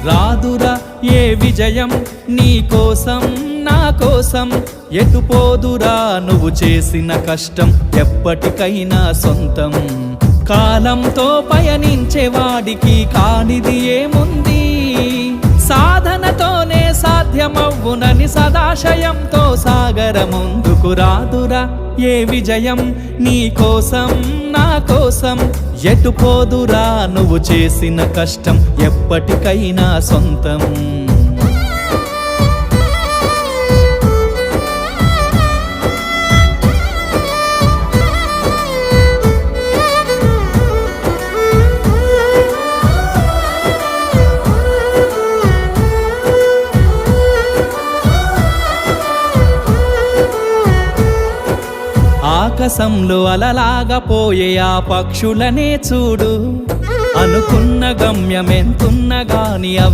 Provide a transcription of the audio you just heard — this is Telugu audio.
రాదురా ఏ విజయం నీ కోసం నా కోసం, ఎటు పోదురా నువ్వు చేసిన కష్టం ఎప్పటికైనా సొంతం. కాలంతో పయనించేవాడికి కానిది ఏముంది, సాధనతోనే సాధ్యమవ్వునని సదాశయంతో సాగర ముందుకు. రాదురా ఏ విజయం నీ కోసం నా కోసం, ఎటు పోదురా నువ్వు చేసిన కష్టం ఎప్పటికైనా సొంతం. ఆకాశంలో అలలాగా పోయే ఆ పక్షులనే చూడు, అనుకున్న గమ్యమెంతున్న గాని అవి